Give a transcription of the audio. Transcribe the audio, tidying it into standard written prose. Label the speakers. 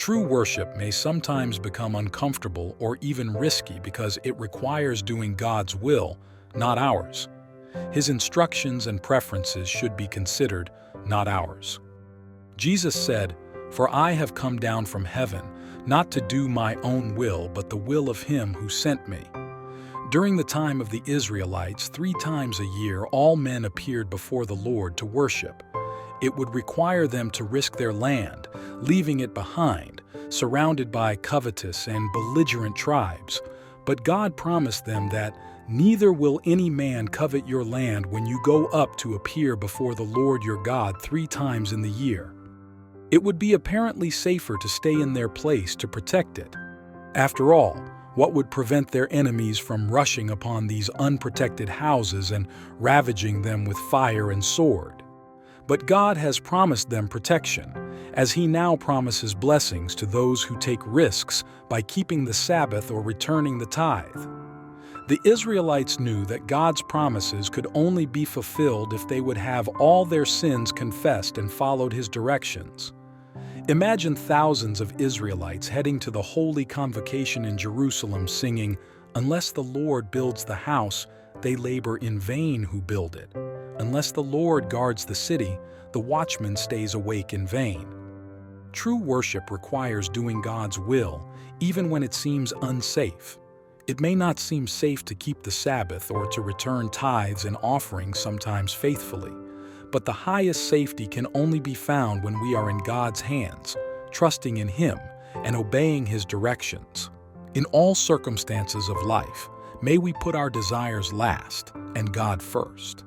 Speaker 1: True worship may sometimes become uncomfortable or even risky because it requires doing God's will, not ours. His instructions and preferences should be considered, not ours. Jesus said, "For I have come down from heaven, not to do my own will, but the will of him who sent me." During the time of the Israelites, 3 times a year, all men appeared before the Lord to worship. It would require them to risk their land, leaving it behind, surrounded by covetous and belligerent tribes. But God promised them that neither will any man covet your land when you go up to appear before the Lord your God 3 times in the year. It would be apparently safer to stay in their place to protect it. After all, what would prevent their enemies from rushing upon these unprotected houses and ravaging them with fire and sword? But God has promised them protection, as He now promises blessings to those who take risks by keeping the Sabbath or returning the tithe. The Israelites knew that God's promises could only be fulfilled if they would have all their sins confessed and followed His directions. Imagine thousands of Israelites heading to the holy convocation in Jerusalem singing, "Unless the Lord builds the house, they labor in vain who build it. Unless the Lord guards the city, the watchman stays awake in vain." True worship requires doing God's will, even when it seems unsafe. It may not seem safe to keep the Sabbath or to return tithes and offerings sometimes faithfully, but the highest safety can only be found when we are in God's hands, trusting in Him and obeying His directions. In all circumstances of life, may we put our desires last and God first.